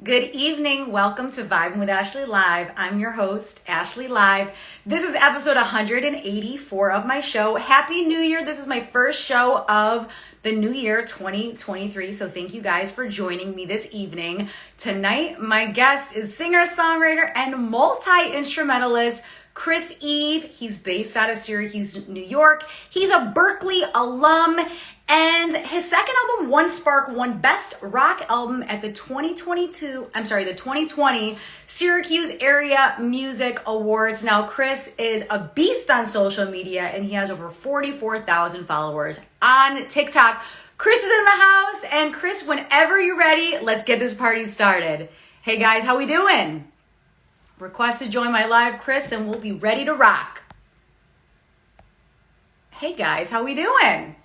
Good evening. Welcome to Vibin with Ashley Live. I'm your host, Ashley Live. This is episode 184 of my show. Happy New Year. This is my first show of the new year, 2023. So thank you guys for joining me this evening. Tonight, my guest is singer, songwriter, and multi-instrumentalist Chris Eve. He's based out of Syracuse, New York. He's a Berklee alum, and his second album, One Spark, won Best Rock Album at the 2020 Syracuse Area Music Awards. Now, Chris is a beast on social media, and he has over 44,000 followers on TikTok. Chris is in the house, and Chris, whenever you're ready, let's get this party started. Hey guys, how we doing? Request to join my live, Chris, and we'll be ready to rock. Hey guys, how we doing?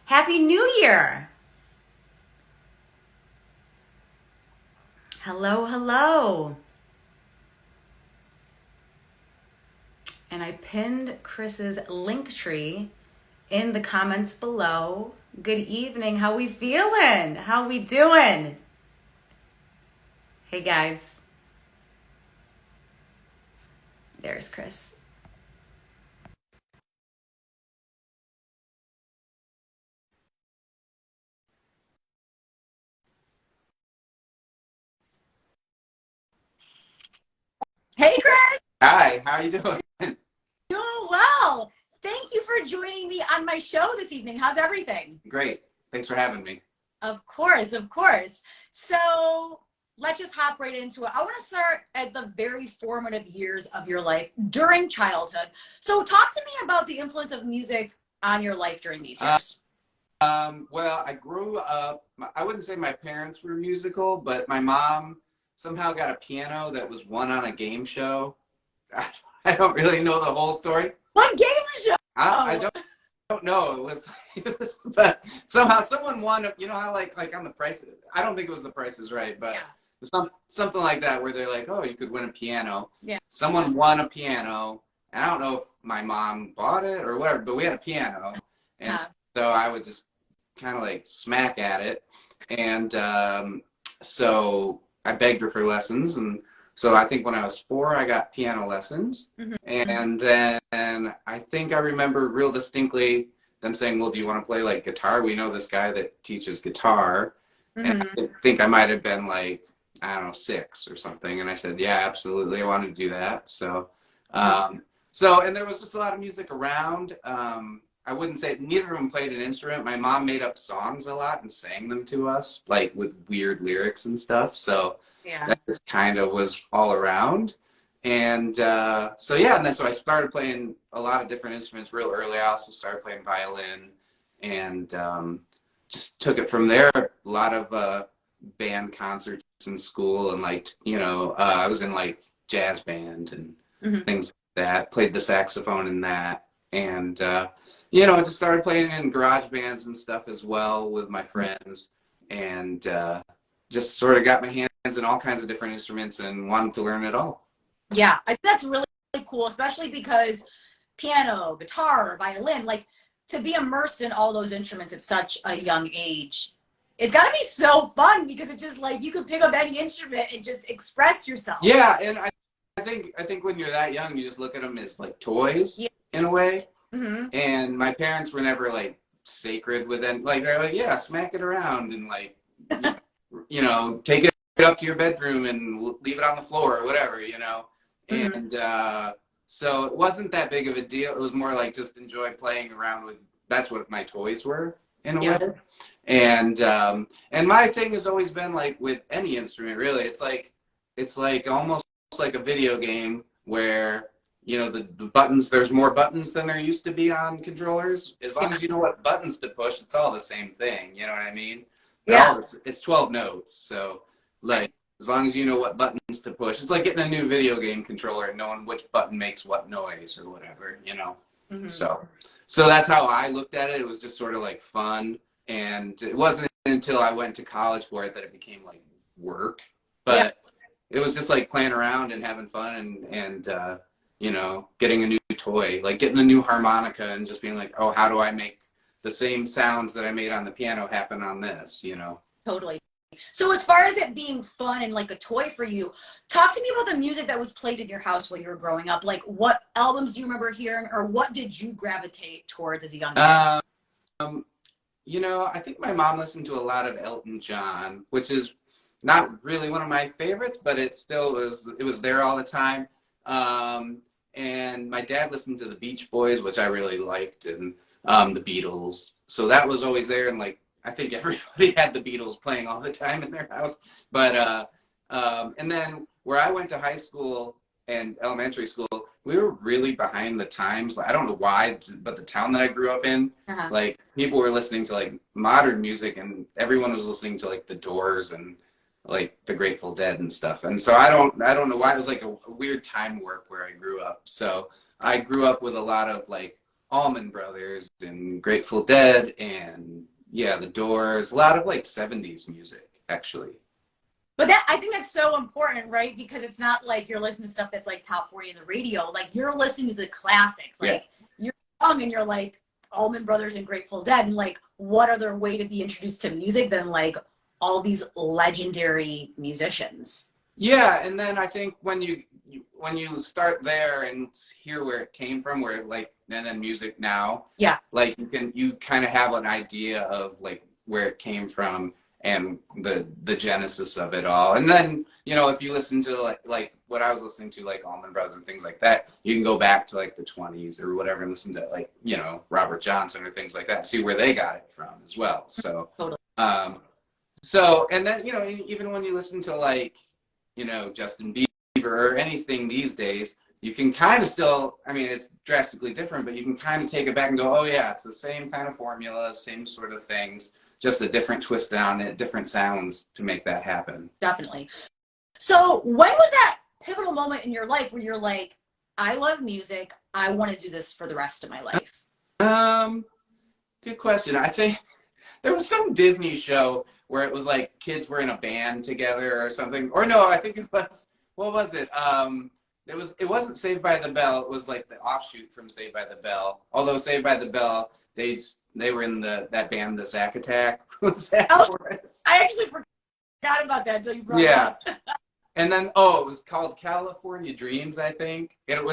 Happy New Year. Hello, hello. And I pinned Chris's link tree in the comments below. Good evening. How we feeling? How we doing? Hey guys. There's Chris. Hey Chris. Hi, how are you doing? Doing well. Thank you for joining me on my show this evening. How's everything? Great. Thanks for having me. Of course, of course. So let's just hop right into it. I want to start at the very formative years of your life during childhood. So talk to me about the influence of music on your life during these years. Well, I grew up, I wouldn't say my parents were musical, but my mom somehow got a piano that was won on a game show. I don't really know the whole story. What game show? I don't know. It was, but somehow someone won. You know how like on the Price. I don't think it was The Price is Right, but something like that where they're like, oh, you could win a piano. Yeah. Someone won a piano, and I don't know if my mom bought it or whatever, but we had a piano, and so I would just kind of like smack at it, and so I begged her for lessons, and so I think when I was 4, I got piano lessons, and then I think I remember real distinctly them saying, well, do you want to play like guitar? We know this guy that teaches guitar, and I think I might have been like, I don't know, 6 or something, and I said, yeah, absolutely, I want to do that. So, and there was just a lot of music around. I wouldn't say neither of them played an instrument. My mom made up songs a lot and sang them to us, like with weird lyrics and stuff. So that just kind of was all around. And so and then so I started playing a lot of different instruments real early. I also started playing violin, and just took it from there. A lot of band concerts in school, and like I was in like jazz band and things like that. Played the saxophone in that, and I just started playing in garage bands and stuff as well with my friends, and just sort of got my hands in all kinds of different instruments and wanted to learn it all. Yeah, I think that's really cool, especially because piano, guitar, violin, like to be immersed in all those instruments at such a young age. It's got to be so fun because it's just like you can pick up any instrument and just express yourself. Yeah, and I think when you're that young, you just look at them as like toys in a way. And my parents were never like sacred with them. Like they're like, yeah, smack it around and like, take it up to your bedroom and leave it on the floor or whatever, And so it wasn't that big of a deal. It was more like just enjoy playing around with. That's what my toys were in a way. And my thing has always been like with any instrument, really. It's like almost like a video game where. The buttons, there's more buttons than there used to be on controllers. As long as you know what buttons to push, it's all the same thing. You know what I mean? It's 12 notes. So, like, as long as you know what buttons to push, it's like getting a new video game controller and knowing which button makes what noise or whatever, So that's how I looked at it. It was just sort of like fun. And it wasn't until I went to college for it that it became like work. But it was just like playing around and having fun and getting a new toy, like getting a new harmonica and just being like, oh, how do I make the same sounds that I made on the piano happen on this, Totally. So as far as it being fun and like a toy for you, talk to me about the music that was played in your house while you were growing up. Like what albums do you remember hearing, or what did you gravitate towards as a young kid? You know, I think my mom listened to a lot of Elton John, which is not really one of my favorites, but it was there all the time. And my dad listened to the Beach Boys, which I really liked, and the Beatles. So that was always there, and like I think everybody had the Beatles playing all the time in their house. But and then where I went to high school and elementary school, we were really behind the times. I don't know why, but the town that I grew up in, like people were listening to like modern music, and everyone was listening to like The Doors and like the Grateful Dead and stuff. And so I don't know why. It was like a weird time warp where I grew up. So I grew up with a lot of like Allman Brothers and Grateful Dead and yeah, The Doors, a lot of like 70s music actually. But that, I think that's so important, right? Because it's not like you're listening to stuff that's like top 40 in the radio. Like you're listening to the classics. Like you're young and you're like Allman Brothers and Grateful Dead. And like, what other way to be introduced to music than like all these legendary musicians? Yeah, and then I think when you start there and hear where it came from, where like and then music now, like you kind of have an idea of like where it came from and the genesis of it all. And then, you know, if you listen to like what I was listening to, like Allman Brothers and things like that, you can go back to like the 20s or whatever and listen to like, you know, Robert Johnson or things like that, see where they got it from as well. So, so, and then, you know, even when you listen to like, you know, Justin Bieber or anything these days, you can kind of still, I mean, it's drastically different, but you can kind of take it back and go, oh yeah, it's the same kind of formula, same sort of things, just a different twist on it, different sounds to make that happen. Definitely. So when was that pivotal moment in your life where you're like, I love music, I want to do this for the rest of my life? Good question. I think there was some Disney show where it was like kids were in a band together or something. Or no, I think it was, what was it? It wasn't Saved by the Bell. It was like the offshoot from Saved by the Bell. Although Saved by the Bell, they were in that band, the Zac Attack. I actually forgot about that until you brought it up. And then, it was called California Dreams, I think. And it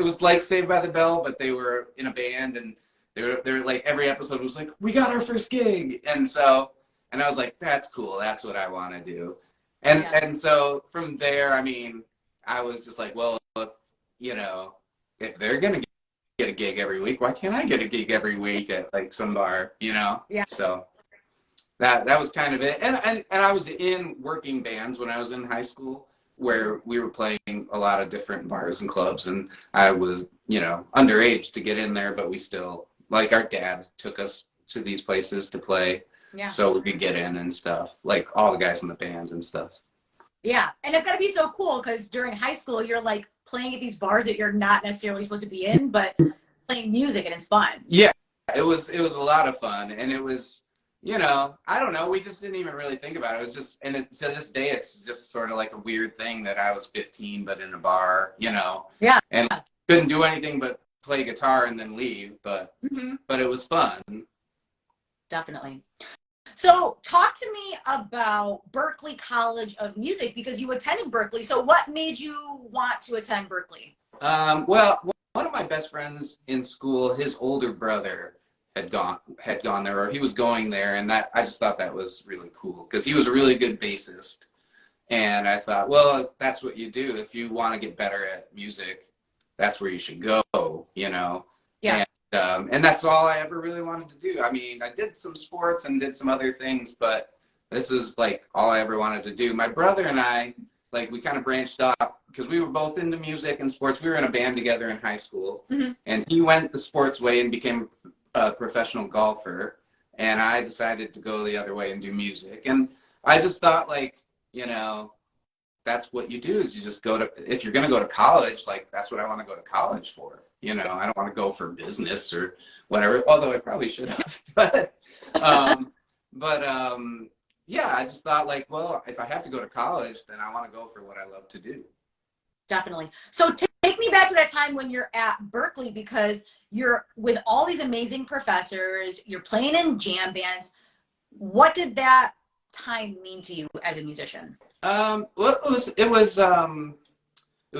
was like Saved by the Bell, but they were in a band, and they're like every episode was like, we got our first gig, and I was like, that's cool, that's what I want to do, and so from there, I mean, I was just like, well, if they're gonna get a gig every week, why can't I get a gig every week at like some bar, you know? Yeah. So that was kind of it, and I was in working bands when I was in high school, where we were playing a lot of different bars and clubs, and I was, you know, underage to get in there, but we still, like, our dad took us to these places to play, so we could get in and stuff, like all the guys in the band and stuff. Yeah, and it's got to be so cool because during high school, you're like playing at these bars that you're not necessarily supposed to be in, but playing music, and it's fun. Yeah, it was a lot of fun, and it was, you know, I don't know, we just didn't even really think about it. It was just, and to this day, it's just sort of like a weird thing that I was 15, but in a bar, you know, and couldn't do anything but play guitar and then leave, but it was fun. Definitely. So talk to me about Berklee College of Music, because you attended Berklee. So what made you want to attend Berklee? Well, one of my best friends in school, his older brother had gone there, or he was going there, and I just thought that was really cool because he was a really good bassist. And I thought, well, if that's what you do, if you want to get better at music, that's where you should go, you know? Yeah. And that's all I ever really wanted to do. I mean, I did some sports and did some other things, but this is like all I ever wanted to do. My brother and I, like, we kind of branched off because we were both into music and sports. We were in a band together in high school, and he went the sports way and became a professional golfer, and I decided to go the other way and do music. And I just thought, like, you know, that's what you do, is you just go to, if you're going to go to college, like, that's what I want to go to college for. You know, I don't want to go for business or whatever, although I probably should have. But yeah, I just thought, like, well, if I have to go to college, then I want to go for what I love to do. Definitely. So take me back to that time when you're at Berklee, because you're with all these amazing professors, you're playing in jam bands. What did that time mean to you as a musician? Well, it was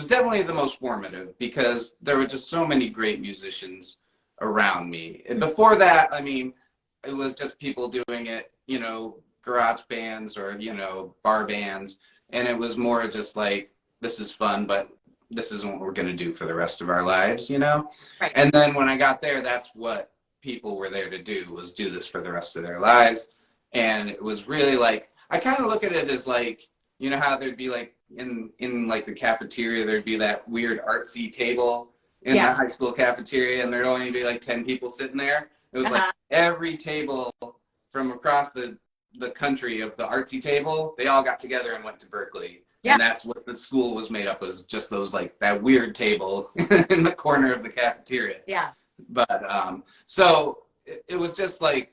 definitely the most formative because there were just so many great musicians around me. And before that, I mean, it was just people doing it, garage bands or, bar bands. And it was more just like, this is fun, but this isn't what we're going to do for the rest of our lives, Right. And then when I got there, that's what people were there to do, was do this for the rest of their lives. And it was really like, I kind of look at it as like, how there'd be like in like the cafeteria, there'd be that weird artsy table in the high school cafeteria, and there'd only be like 10 people sitting there. It was like every table from across the country of the artsy table, they all got together and went to Berklee. Yeah. And that's what the school was made up of, was just those like that weird table in the corner of the cafeteria. Yeah. But so it was just like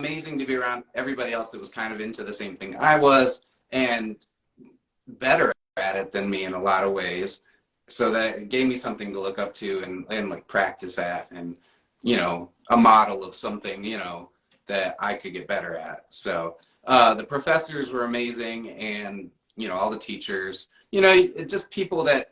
amazing to be around everybody else that was kind of into the same thing I was and better at it than me in a lot of ways. So that it gave me something to look up to and like practice at, and, a model of something, that I could get better at. So the professors were amazing, and, all the teachers, just people that,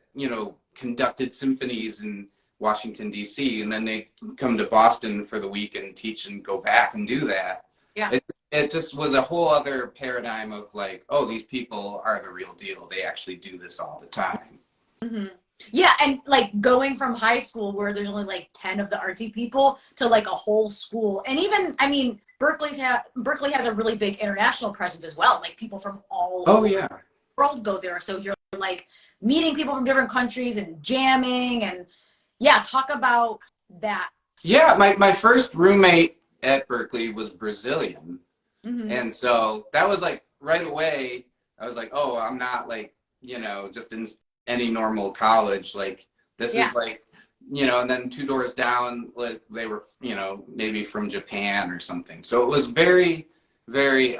conducted symphonies in Washington, D.C., and then they come to Boston for the week and teach and go back and do that. Yeah. It just was a whole other paradigm of like, oh, these people are the real deal. They actually do this all the time. Mm-hmm. Yeah, and like going from high school where there's only like 10 of the artsy people to like a whole school. And even, I mean, Berklee has a really big international presence as well. Like people from all over the world go there. So you're like meeting people from different countries and jamming, and talk about that. Yeah, my first roommate at Berklee was Brazilian. Mm-hmm. And so that was like right away, I was like, oh, I'm not like, just in any normal college. Like this is like, and then 2 doors down, like they were, maybe from Japan or something. So it was very, very,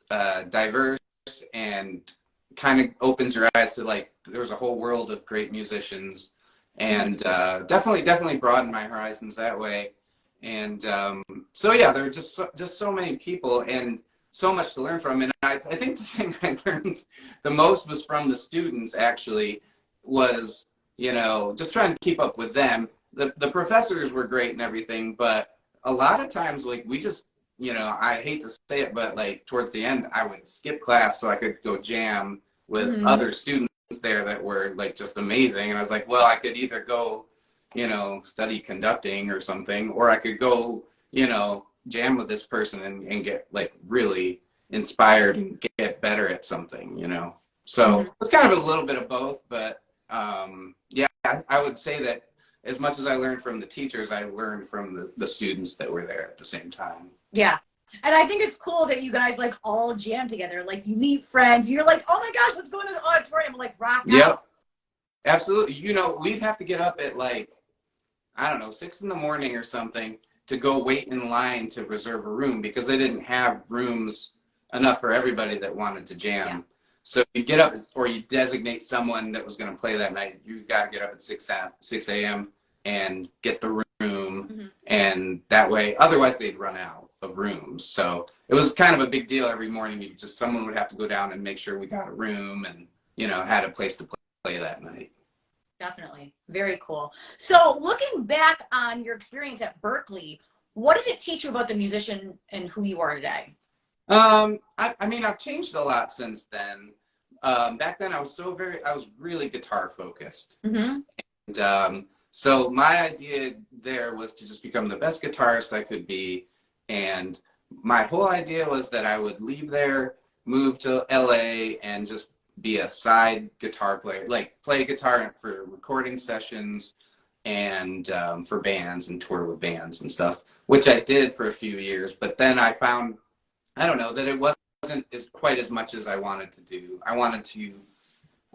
diverse, and kind of opens your eyes to like, there's a whole world of great musicians, and definitely broadened my horizons that way. And so there were just so many people and so much to learn from. And I think the thing I learned the most was from the students, actually, was, just trying to keep up with them. The professors were great and everything, but a lot of times, like, we just, I hate to say it, but like towards the end, I would skip class so I could go jam with other students there that were like just amazing. And I was like, well, I could either go study conducting or something, or I could go, jam with this person and get like really inspired and get better at something, So it's kind of a little bit of both, but I would say that as much as I learned from the teachers, I learned from the students that were there at the same time. Yeah. And I think it's cool that you guys like all jam together. Like you meet friends, you're like, oh my gosh, let's go in this auditorium and like rock out. Yep. Absolutely. We'd have to get up at like, I don't know, 6 in the morning or something to go wait in line to reserve a room, because they didn't have rooms enough for everybody that wanted to jam. Yeah. So you get up, or you designate someone that was going to play that night. You got to get up at 6 a.m. and get the room. And that way, otherwise they'd run out of rooms. So it was kind of a big deal every morning. Someone would have to go down and make sure we got a room and, had a place to play that night. Definitely. Very cool. So looking back on your experience at Berklee, what did it teach you about the musician and who you are today? I mean, I've changed a lot since then. Back then I was really guitar focused. And so my idea there was to just become the best guitarist I could be. And my whole idea was that I would leave there, move to LA, and just be a side guitar player, like play guitar for recording sessions and for bands and tour with bands and stuff, which I did for a few years. But then I found, I don't know, that it wasn't quite as much as I wanted to do. I wanted to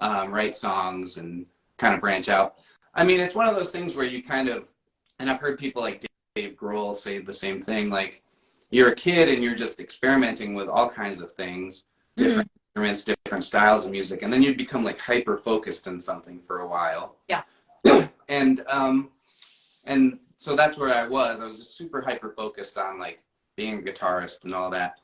write songs and kind of branch out. I mean, it's one of those things where you kind of, and I've heard people like Dave Grohl say the same thing, like you're a kid and you're just experimenting with all kinds of things, different instruments, different styles of music, and then you become like hyper focused on something for a while. Yeah. And so that's where I was just super hyper focused on like being a guitarist and all that.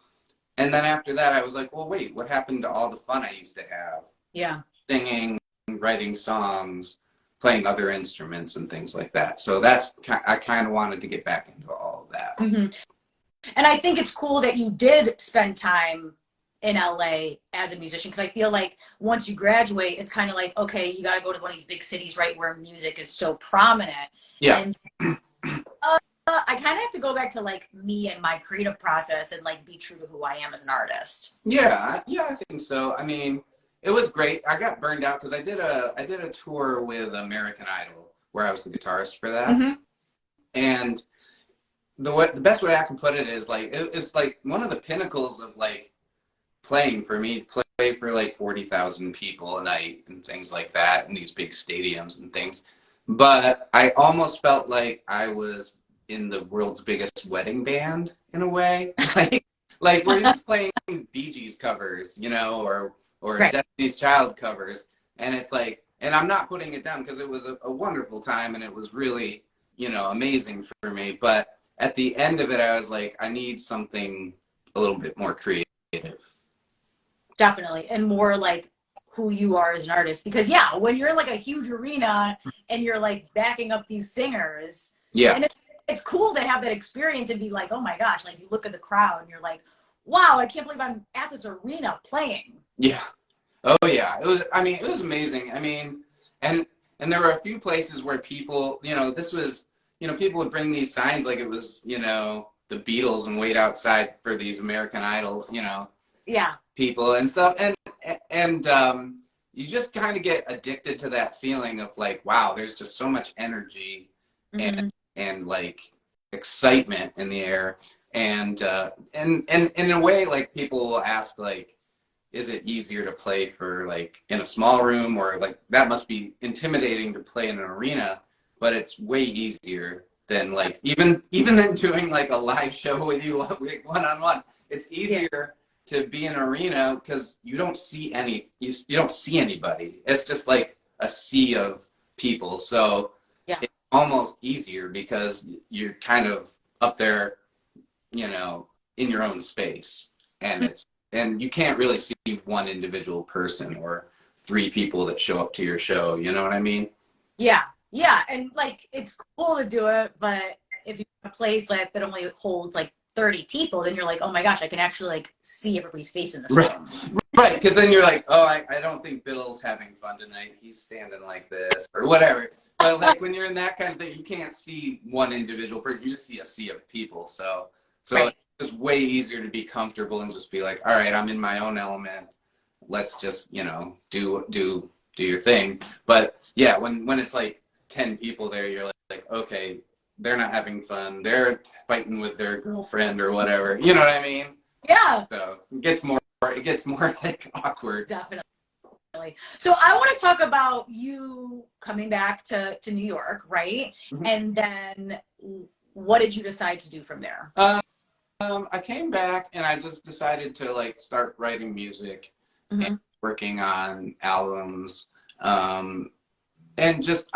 And then after that, I was like, well, wait, what happened to all the fun I used to have? Yeah. Singing, writing songs, playing other instruments and things like that. So I kind of wanted to get back into all of that. Mm-hmm. And I think it's cool that you did spend time in LA as a musician, because I feel like once you graduate, it's kind of like, okay, you got to go to one of these big cities, right, where music is so prominent. Yeah. And I kind of have to go back to like me and my creative process and like be true to who I am as an artist. Yeah, I think so. I mean, it was great. I got burned out because I did a tour with American Idol where I was the guitarist for that. Mm-hmm. And the best way I can put it is like it's like one of the pinnacles of like playing for me, play for like 40,000 people a night and things like that in these big stadiums and things. But I almost felt like I was in the world's biggest wedding band in a way. like we're just playing Bee Gees covers, you know, or Right. Destiny's Child covers. And it's like, and I'm not putting it down because it was a wonderful time and it was really, you know, amazing for me. But at the end of it, I was like, I need something a little bit more creative. Definitely. And more like who you are as an artist. Because yeah, when you're in like a huge arena and you're like backing up these singers, Yeah. and it's cool to have that experience and be like, oh my gosh, like you look at the crowd and you're like, wow, I can't believe I'm at this arena playing. Yeah. Oh yeah. It was amazing. I mean, and there were a few places where people, you know, people would bring these signs like it was, you know, the Beatles and wait outside for these American Idol, you know, Yeah. people and stuff. And you just kind of get addicted to that feeling of like, wow, there's just so much energy and like excitement in the air. And in a way, like people will ask like, is it easier to play for like in a small room, or like that must be intimidating to play in an arena, but it's way easier than like even than doing like a live show with you one-on-one. It's easier to be in an arena because you don't see you don't see anybody. It's just like a sea of people. So it's almost easier because you're kind of up there, you know, in your own space, and you can't really see one individual person or three people that show up to your show. You know what I mean? Yeah. Yeah. And like, it's cool to do it, but if you have a place like that only holds like 30 people, then you're like, oh my gosh, I can actually like see everybody's face in this room. Right. Because then you're like, oh, I don't think Bill's having fun tonight. He's standing like this or whatever. But like when you're in that kind of thing, you can't see one individual person. You just see a sea of people. So it's just way easier to be comfortable and just be like, all right, I'm in my own element. Let's just, you know, do your thing. But yeah, when it's like 10 people there, you're like, okay, they're not having fun. They're fighting with their girlfriend or whatever. You know what I mean? Yeah. So it gets more like awkward. Definitely. So I want to talk about you coming back to New York, right? Mm-hmm. And then what did you decide to do from there? I came back and I just decided to like start writing music and working on albums. And just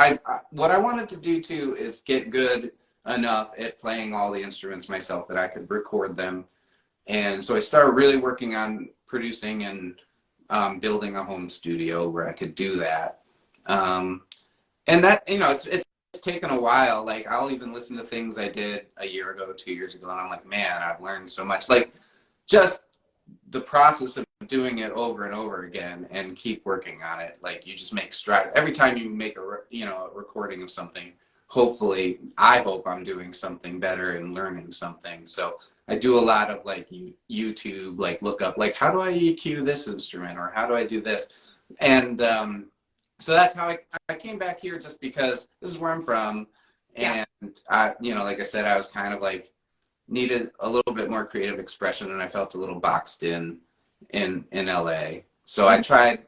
what I wanted to do too is get good enough at playing all the instruments myself that I could record them. And so I started really working on producing and building a home studio where I could do that. And that, you know, it's taken a while. Like I'll even listen to things I did a year ago, 2 years ago, and I'm like, man, I've learned so much. Like just the process of doing it over and over again and keep working on it. Like you just make strides. Every time you make a recording of something, hopefully, I hope I'm doing something better and learning something. So I do a lot of like YouTube, like look up, like how do I EQ this instrument or how do I do this? And so that's how I came back here, just because this is where I'm from. And I, you know, like I said, I was kind of like needed a little bit more creative expression, and I felt a little boxed in LA. So I tried,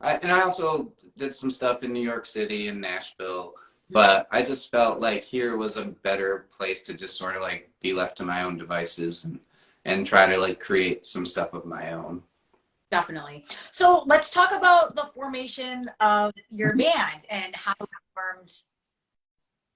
and I also did some stuff in New York City and Nashville, but I just felt like here was a better place to just sort of like be left to my own devices and try to like create some stuff of my own. Definitely. So let's talk about the formation of your band and how it formed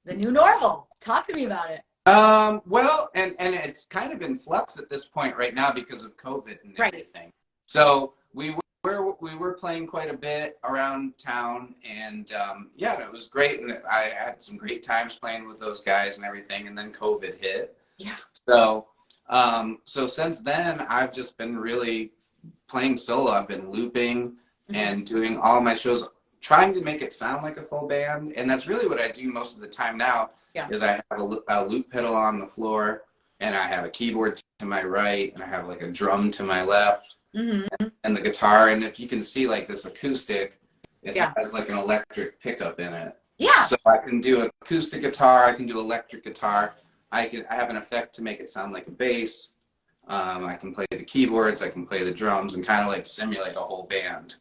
the new normal. Talk to me about it. Well, and it's kind of in flux at this point right now because of COVID and Right. everything. So we were playing quite a bit around town, and yeah, it was great, and I had some great times playing with those guys and everything. And then COVID hit. Yeah. So so since then, I've just been really playing solo. I've been looping and doing all my shows, trying to make it sound like a full band, and that's really what I do most of the time now. Yeah. Is I have a loop pedal on the floor, and I have a keyboard to my right, and I have like a drum to my left, and the guitar. And if you can see like this acoustic, it has like an electric pickup in it. Yeah. So I can do acoustic guitar, I can do electric guitar. I have an effect to make it sound like a bass. I can play the keyboards, I can play the drums, and kind of like simulate a whole band.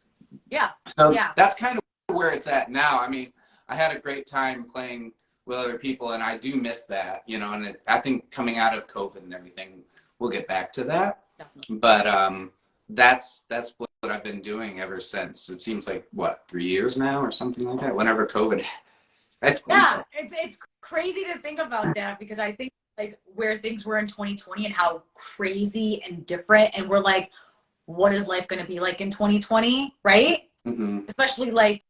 Yeah. So that's kind of where it's at now. I mean, I had a great time playing with other people, and I do miss that, you know, and I think coming out of COVID and everything, we'll get back to that. Definitely. But that's what I've been doing ever since. It seems like, what, 3 years now or something like that, whenever COVID. Yeah, it's crazy to think about that, because I think like where things were in 2020 and how crazy and different, and we're like, what is life going to be like in 2020, right? Especially like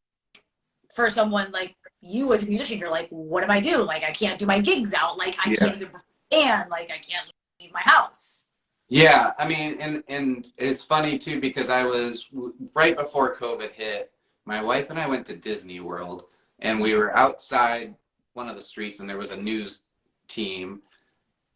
for someone like you as a musician, you're like, what do I do? Like, I can't do my gigs out. Like, I can't even perform. Like, I can't leave my house. Yeah, I mean, and it's funny too, because I was right before COVID hit. My wife and I went to Disney World, and we were outside one of the streets, and there was a news team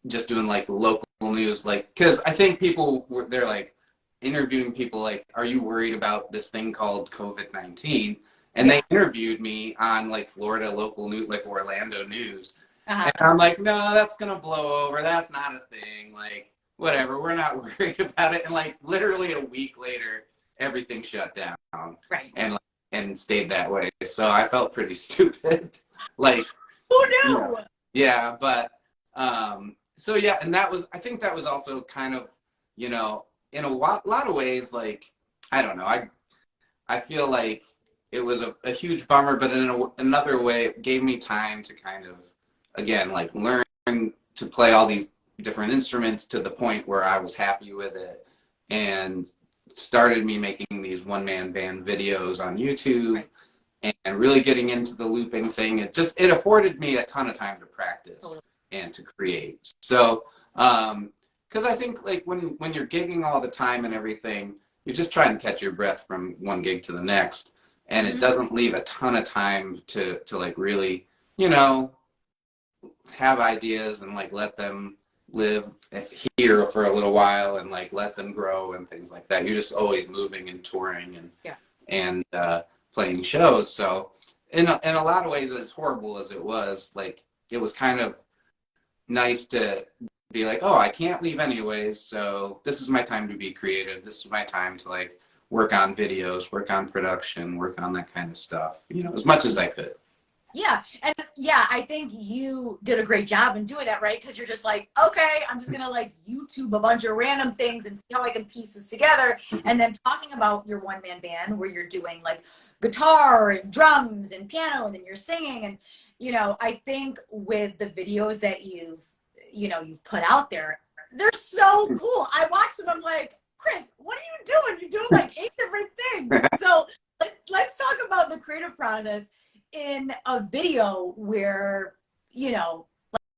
just doing like local news, like, because I think they're like interviewing people like, are you worried about this thing called COVID-19? And they interviewed me on like Florida local news, like Orlando news. And I'm like, no, that's going to blow over. That's not a thing. Like, whatever. We're not worried about it. And like literally a week later, everything shut down. Right. And stayed that way. So I felt pretty stupid. Like, who knew? Yeah, but so yeah, and I think that was also kind of, you know, in a lot of ways, like, I don't know, I feel like it was a huge bummer, but in another way, it gave me time to kind of, again, like learn to play all these different instruments to the point where I was happy with it, and started me making these one-man band videos on YouTube, and really getting into the looping thing. It afforded me a ton of time to practice and to create. So, because I think like when you're gigging all the time and everything, you're just trying to catch your breath from one gig to the next, and it doesn't leave a ton of time to like really, you know, have ideas and like let them live here for a little while and like let them grow and things like that. You're just always moving and touring and playing shows. So in a lot of ways, as horrible as it was, like it was kind of nice to be like, oh, I can't leave anyways, so this is my time to be creative. This is my time to like work on videos, work on production, work on that kind of stuff, you know, as much as I could. Yeah. And yeah, I think you did a great job in doing that, right? Because you're just like, okay, I'm just going to like YouTube a bunch of random things and see how I can piece this together. And then talking about your one-man band where you're doing like guitar and drums and piano, and then you're singing. And, you know, I think with the videos that you've put out there, they're so cool. I watch them. I'm like, Chris, what are you doing? You're doing like 8 different things. So let's talk about the creative process in a video where, you know,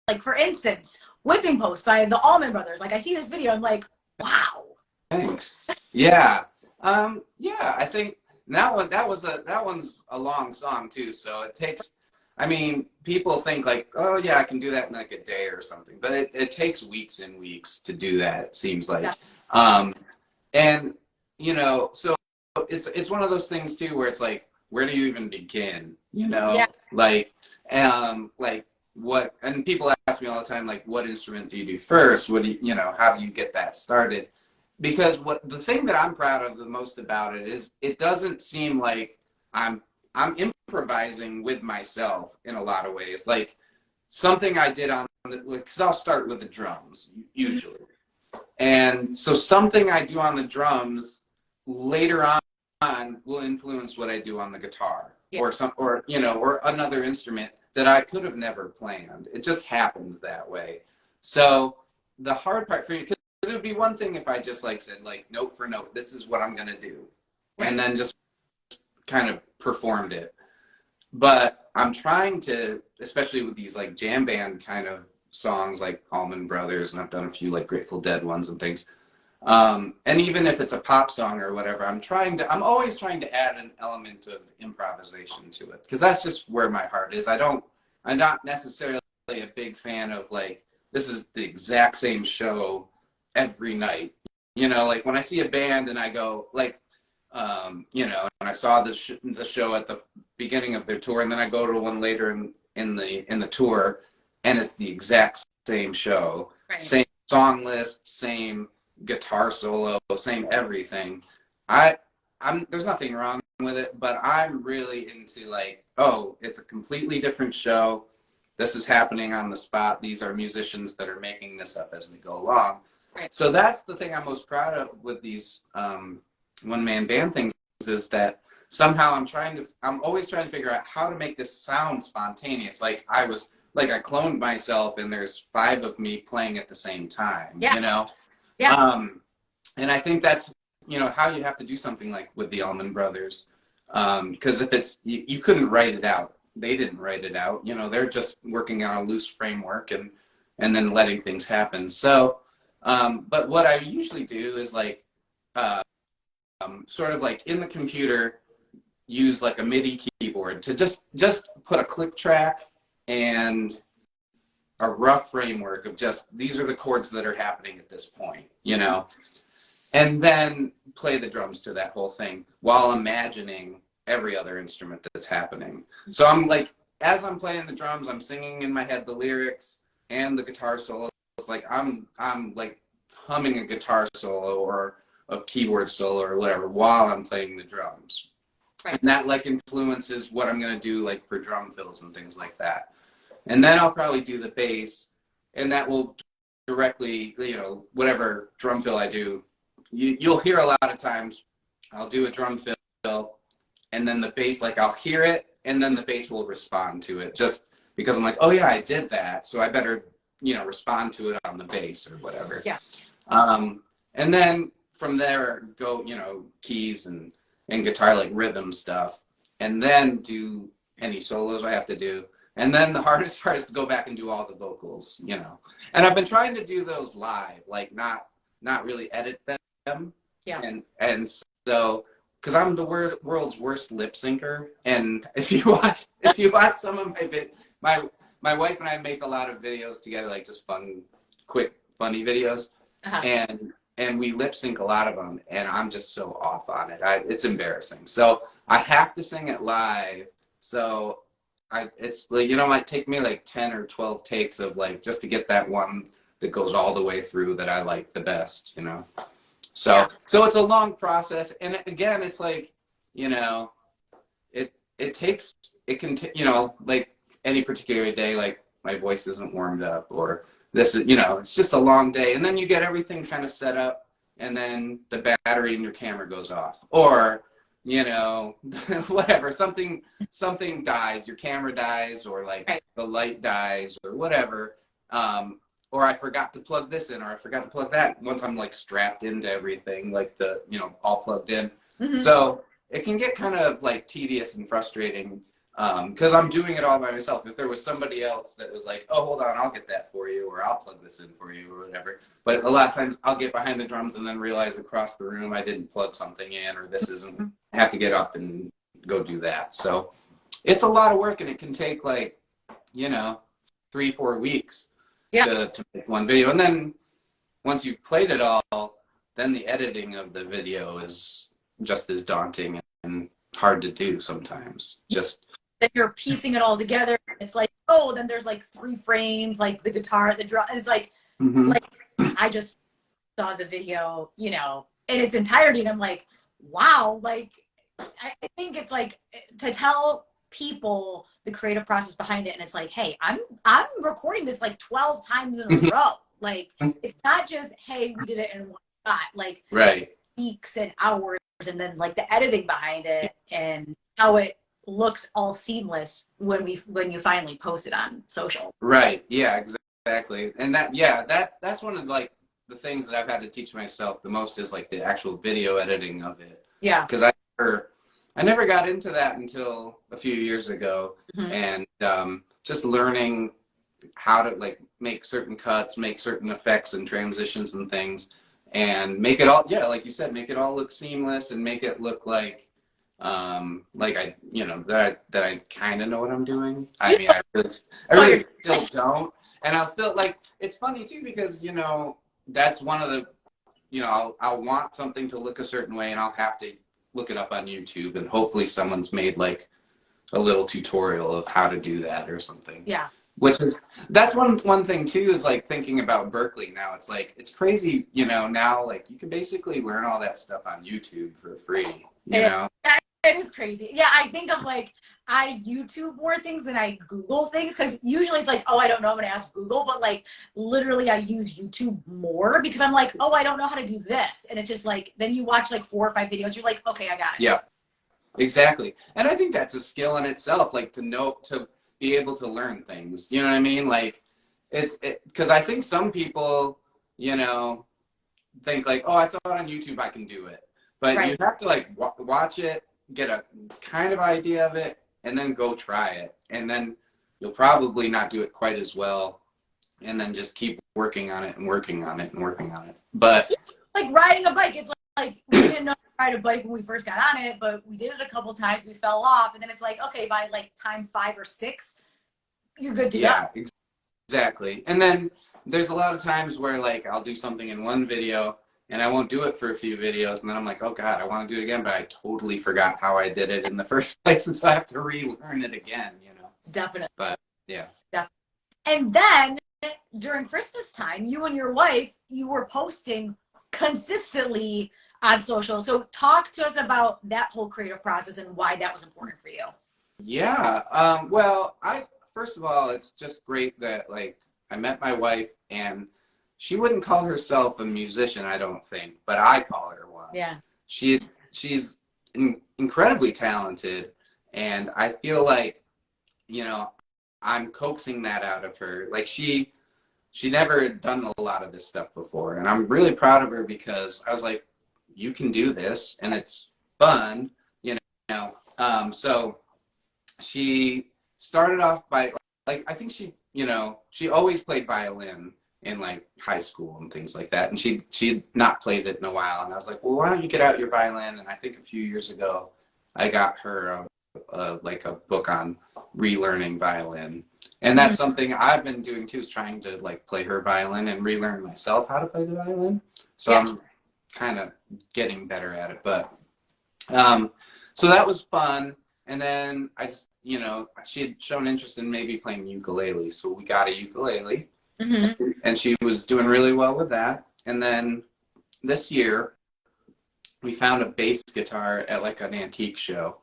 like for instance, Whipping Post by the Allman Brothers. Like, I see this video, I'm like, wow. Thanks. Yeah. Yeah, I think that one's a long song too, so it takes, I mean, people think like, oh yeah, I can do that in like a day or something, but it takes weeks and weeks to do that, it seems like. Yeah. And you know, so it's one of those things too where it's like, where do you even begin? You know, like what? And people ask me all the time, like, what instrument do you do first? What do you know? How do you get that started? Because the thing that I'm proud of the most about it is it doesn't seem like I'm improvising with myself in a lot of ways. Like something I did on because I'll start with the drums usually, and so something I do on the drums later on will influence what I do on the guitar, or or another instrument that I could have never planned. It just happened that way. So the hard part for me, because it would be one thing if I just like said like note for note, this is what I'm gonna do, and then just kind of performed it. But I'm trying to, especially with these like jam band kind of songs like Allman Brothers, and I've done a few like Grateful Dead ones and things. And even if it's a pop song or whatever, I'm always trying to add an element of improvisation to it, because that's just where my heart is. I'm not necessarily a big fan of like, this is the exact same show every night. Like when I see a band and I go like, and I saw the show at the beginning of their tour, and then I go to one later in the tour, and it's the exact same show, same song list, same guitar solo, same everything. There's nothing wrong with it, but I'm really into like, oh, it's a completely different show. This is happening on the spot. These are musicians that are making this up as they go along. So that's the thing I'm most proud of with these one-man band things, is that somehow I'm always trying to figure out how to make this sound spontaneous. Like I cloned myself and there's 5 of me playing at the same time, Yeah. And I think that's, how you have to do something like with the Allman Brothers. Because if it's, you couldn't write it out. They didn't write it out. They're just working on a loose framework and then letting things happen. So, but what I usually do is like, sort of like in the computer, use like a MIDI keyboard to just put a click track and a rough framework of just, these are the chords that are happening at this point, and then play the drums to that whole thing while imagining every other instrument that's happening. So I'm like, as I'm playing the drums, I'm singing in my head the lyrics and the guitar solos. Like I'm like humming a guitar solo or a keyboard solo or whatever while I'm playing the drums. And that like influences what I'm going to do like for drum fills and things like that. And then I'll probably do the bass, and that will directly, whatever drum fill I do, you'll hear a lot of times I'll do a drum fill and then the bass, like I'll hear it and then the bass will respond to it, just because I'm like, oh yeah, I did that, so I better, respond to it on the bass or whatever. Yeah. And then from there go, keys and guitar, like rhythm stuff, and then do any solos I have to do. And then the hardest part is to go back and do all the vocals, And I've been trying to do those live, like not really edit them. Yeah. And so, because I'm the world's worst lip syncer, and if you watch some of my wife and I make a lot of videos together, like just fun, quick, funny videos, and we lip sync a lot of them, and I'm just so off on it. It's embarrassing. So I have to sing it live. So it's like, might take me like 10 or 12 takes of like, just to get that one that goes all the way through that I like the best, So it's a long process. And again, it's like, it can, like any particular day, like my voice isn't warmed up, or this is, it's just a long day. And then you get everything kind of set up, and then the battery in your camera goes off, or, whatever, something dies, your camera dies, or like the light dies or whatever. Or I forgot to plug this in, or I forgot to plug that. Once I'm like strapped into everything, like the, all plugged in. Mm-hmm. So it can get kind of like tedious and frustrating, because I'm doing it all by myself. If there was somebody else that was like, oh, hold on, I'll get that for you, or I'll plug this in for you, or whatever. But a lot of times I'll get behind the drums and then realize across the room I didn't plug something in, or this isn't, I have to get up and go do that. So it's a lot of work, and it can take like, 3-4 weeks. Yeah. To make one video. And then once you've played it all, then the editing of the video is just as daunting and hard to do sometimes. Just then you're piecing it all together. It's like, oh, then there's like 3 frames, like the guitar, the drum, and it's like, like I just saw the video, in its entirety, and I'm like, wow, like I think it's like to tell people the creative process behind it, and it's like, hey, I'm recording this like 12 times in a row. Like, it's not just, hey, we did it in one shot, like weeks and hours, and then like the editing behind it and how it looks all seamless when you finally post it on social. Right. Yeah, exactly. And that's one of like the things that I've had to teach myself the most is like the actual video editing of it. Yeah. Because I never got into that until a few years ago, and just learning how to like make certain cuts, make certain effects and transitions and things, and make it all, yeah, like you said, make it all look seamless and make it look like I, that I kind of know what I'm doing. I mean, I really still don't, and I'll still like. It's funny too because that's one of the, I'll want something to look a certain way, and I'll have to look it up on YouTube, and hopefully someone's made like a little tutorial of how to do that or something. Yeah. That's one thing too, is like thinking about Berklee now. It's like, it's crazy, now like you can basically learn all that stuff on YouTube for free, It is crazy. Yeah, I think of like, I YouTube more things than I Google things, because usually it's like, oh, I don't know, I'm gonna ask Google, but like literally I use YouTube more because I'm like, oh, I don't know how to do this. And it's just like, then you watch like 4 or 5 videos, you're like, okay, I got it. Yeah, exactly. And I think that's a skill in itself, like to be able to learn things, you know what I mean? Like because I think some people, think like, oh, I saw it on YouTube, I can do it. But you have to like watch it, get a kind of idea of it, and then go try it. And then you'll probably not do it quite as well. And then just keep working on it and working on it and working on it. But like riding a bike, it's like we didn't know how to ride a bike when we first got on it, but we did it a couple times, we fell off, and then it's like, okay, by like time 5 or 6, you're good to go. Yeah, exactly. And then there's a lot of times where like I'll do something in one video and I won't do it for a few videos, and then I'm like, oh God, I want to do it again, but I totally forgot how I did it in the first place, and so I have to relearn it again, Definitely. But yeah. Definitely. And then during Christmas time, you and your wife, you were posting consistently on social. So talk to us about that whole creative process and why that was important for you. Yeah. Well, first of all, it's just great that like I met my wife, and she wouldn't call herself a musician, I don't think, but I call her one. Yeah. She's incredibly talented, and I feel like, I'm coaxing that out of her. Like she never done a lot of this stuff before, and I'm really proud of her because I was like, you can do this, and it's fun, So she started off by like, I think she always played violin in like high school and things like that, and she'd not played it in a while, and I was like, well, why don't you get out your violin? And I think a few years ago I got her like a book on relearning violin, and that's something I've been doing too, is trying to like play her violin and relearn myself how to play the violin. So I'm kind of getting better at it, but so that was fun. And then I just, she had shown interest in maybe playing ukulele, so we got a ukulele. And she was doing really well with that. And then this year, we found a bass guitar at like an antique show.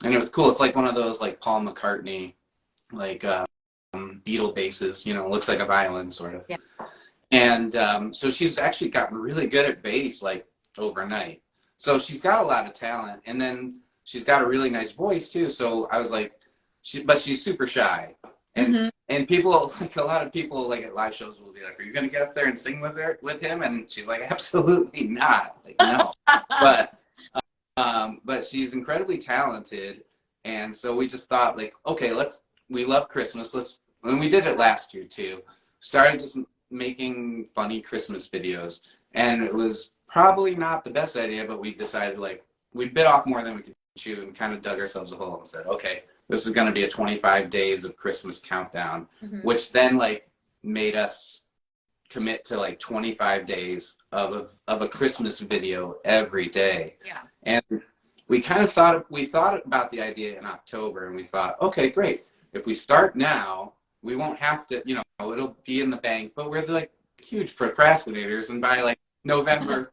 And it was cool. It's like one of those like Paul McCartney, like Beatle basses, looks like a violin sort of. Yeah. And so she's actually gotten really good at bass like overnight. So she's got a lot of talent. And then she's got a really nice voice too. So I was like, but she's super shy. And people, like a lot of people, like at live shows, will be like, "Are you going to get up there and sing with him?" And she's like, "Absolutely not." Like, no. But she's incredibly talented, and so we just thought, like, okay, we love Christmas. And we did it last year too. Started just making funny Christmas videos, and it was probably not the best idea, but we decided like we bit off more than we could chew, and kind of dug ourselves a hole and said, okay, this is going to be a 25 days of Christmas countdown, which then like made us commit to like 25 days of a Christmas video every day. Yeah. And we kind of thought about the idea in October, and we thought, okay, great. If we start now, we won't have to, it'll be in the bank, but we're like huge procrastinators. And by like November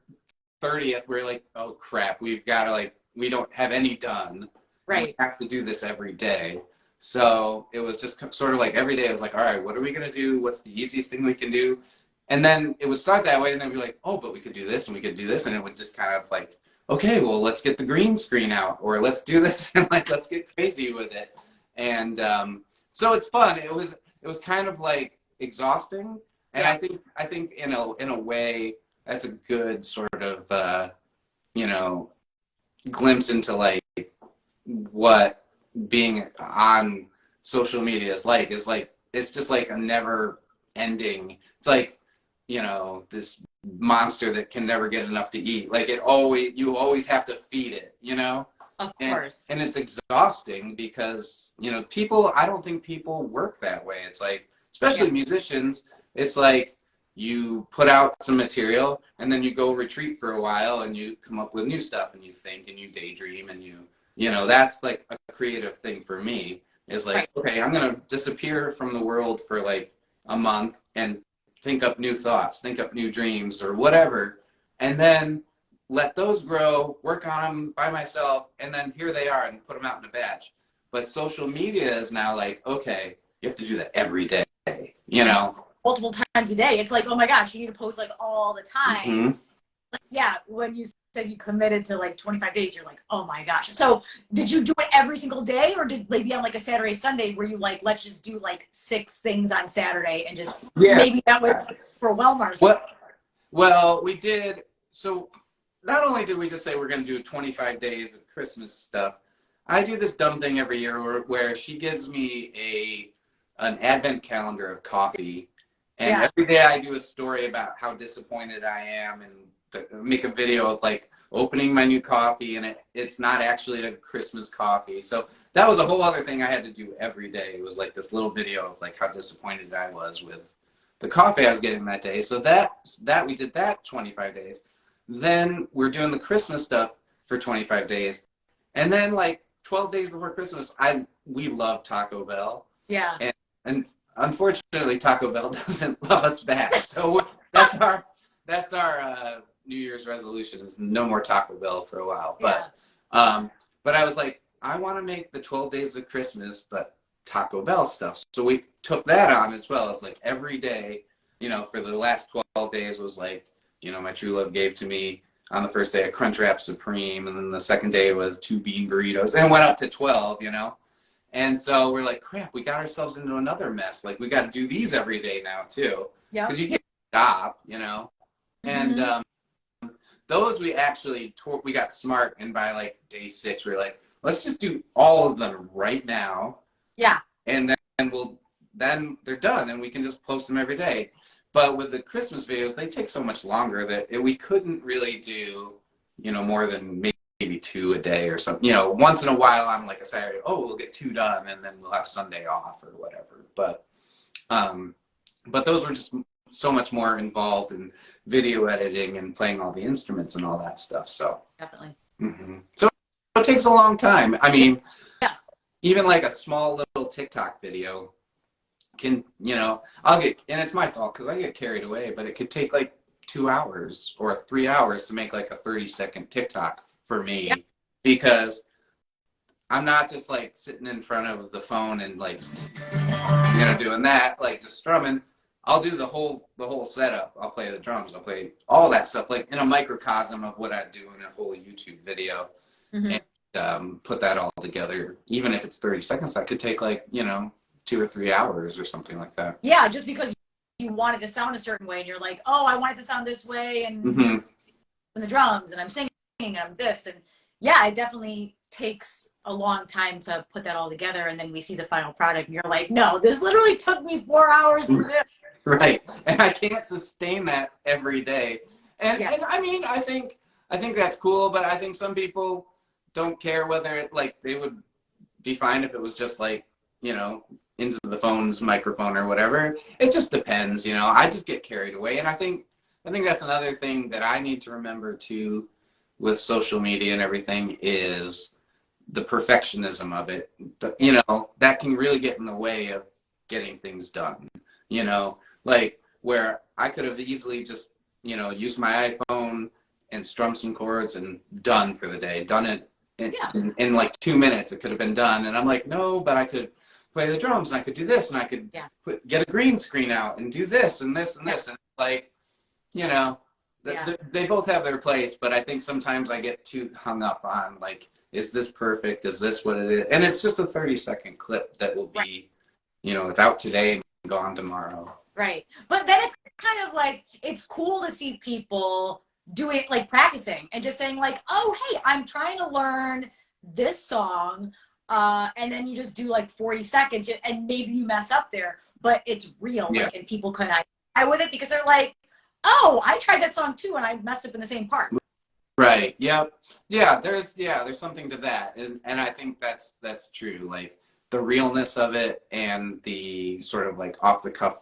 30th, we're like, oh crap, we've got to like, we don't have any done. Right. We have to do this every day. So it was just sort of like every day I was like, all right, what are we going to do? What's the easiest thing we can do? And then it would start that way, and then we'd be like, oh, but we could do this and we could do this. And it would just kind of like okay, well, let's get the green screen out, or let's do this, and like let's get crazy with it. And so it's fun. It was kind of like exhausting, and Yeah. I think in a way that's a good sort of you know glimpse into like what being on social media is like. Is like it's just like a never ending. It's like this monster that can never get enough to eat. Like you always have to feed it. Of And course. and it's exhausting because I don't think people work that way. It's like, Yeah. especially musicians, it's like you put out some material and then you go retreat for a while and you come up with new stuff and you think and you daydream and that's like a creative thing for me. Is like, Right. okay, I'm gonna disappear from the world for like a month and think up new thoughts, think up new dreams or whatever, and then let those grow, work on them by myself, and then here they are and put them out in a batch. But social media is now like, okay, you have to do that every day, Multiple times a day. It's like, oh my gosh, you need to post like all the time. Mm-hmm. Yeah, when you said you committed to like 25 days, you're like, oh my gosh. So did you do it every single day, or did maybe on like a Saturday, Sunday where you like, let's just do like 6 things on Saturday and just Yeah. maybe that would overwhelm ourselves? Well, we did. So not only did we just say we're going to do 25 days of Christmas stuff, I do this dumb thing every year where she gives me an advent calendar of coffee, and Yeah. every day I do a story about how disappointed I am and make a video of like opening my new coffee, and it's not actually a Christmas coffee. So that was a whole other thing I had to do every day. It was like this little video of like how disappointed I was with the coffee I was getting that day. So that we did that 25 days. Then we're doing the Christmas stuff for 25 days. And then like 12 days before Christmas, we love Taco Bell. Yeah. And unfortunately Taco Bell doesn't love us back. So that's our New Year's resolution is no more Taco Bell for a while. But I was like, I want to make the 12 days of Christmas, but Taco Bell stuff. So we took that on as well. It's like every day, for the last 12 days was like, my true love gave to me on the first day a Crunchwrap Supreme, and then the second day was 2 bean burritos, and it went up to 12, And so we're like, crap, we got ourselves into another mess. Like, we got to do these every day now too. Yeah. Because you can't stop, And those we actually we got smart, and by like day 6, we were like, let's just do all of them right now. Yeah. And then they're done, and we can just post them every day. But with the Christmas videos, they take so much longer that we couldn't really do, more than maybe 2 a day or something. Once in a while on like a Saturday, we'll get 2 done, and then we'll have Sunday off or whatever. But those were just so much more involved in video editing and playing all the instruments and all that stuff. So Definitely. So it takes a long time. I mean, yeah. Even like a small little TikTok video can, and it's my fault because I get carried away, but it could take like 2 hours or 3 hours to make like a 30-second TikTok for me, because I'm not just like sitting in front of the phone and like, doing that, like just strumming. I'll do the whole setup. I'll play the drums. I'll play all that stuff, like in a microcosm of what I do in a whole YouTube video, and put that all together. Even if it's 30 seconds, that could take like 2 or 3 hours or something like that. Yeah, just because you want it to sound a certain way, and you're like, oh, I want it to sound this way, and the drums, and I'm singing, and I'm this, and yeah, it definitely takes a long time to put that all together, and then we see the final product, and you're like, no, this literally took me 4 hours to do. Right, and I can't sustain that every day. And I mean, I think that's cool, but I think some people don't care whether they would be fine if it was just like, into the phone's microphone or whatever. It just depends, I just get carried away. And I think that's another thing that I need to remember too with social media and everything is the perfectionism of it. That can really get in the way of getting things done, like where I could have easily just, used my iPhone and strummed some chords and done for the day, done it in like 2 minutes. It could have been done. And I'm like, no, but I could play the drums, and I could do this, and I could get a green screen out and do this and this and this. And like, They both have their place, but I think sometimes I get too hung up on like, is this perfect? Is this what it is? And it's just a 30-second clip that will be, you know, it's out today and gone tomorrow. Right. But then it's kind of like, it's cool to see people doing, like practicing and just saying like, oh, hey, I'm trying to learn this song. And then you just do like 40 seconds and maybe you mess up there, but it's real. Like, and people can identify with it because they're like, oh, I tried that song too and I messed up in the same part. Right. Yep. Yeah. There's something to that. And I think that's true. Like the realness of it and the sort of like off the cuff,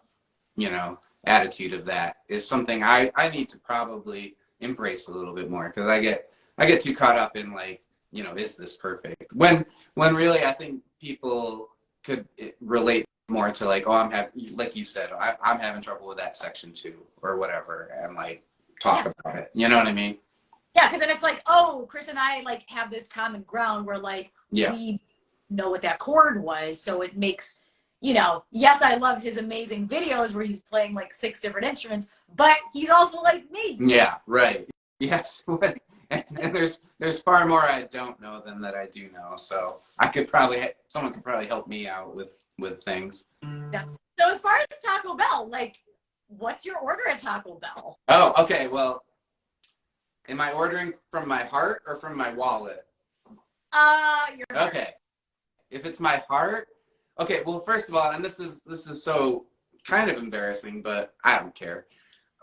you know, attitude of that is something I need to probably embrace a little bit more, because I get too caught up in like, you know, is this perfect? When really I think people could relate more to like, oh, like you said, I'm having trouble with that section too, or whatever, and like talk about it. You know what I mean? Yeah, because then it's like, oh, Chris and I like have this common ground where like we know what that chord was, so it makes, you know, yes, I love his amazing videos where he's playing like 6 different instruments, but he's also like me. Yeah, right. Yes. And there's far more I don't know than that I do know. So someone could probably help me out with things. Yeah. So as far as Taco Bell, like, what's your order at Taco Bell? Oh, okay. Well, am I ordering from my heart or from my wallet? Your heart. Okay. If it's my heart, okay. Well, first of all, and this is so kind of embarrassing, but I don't care.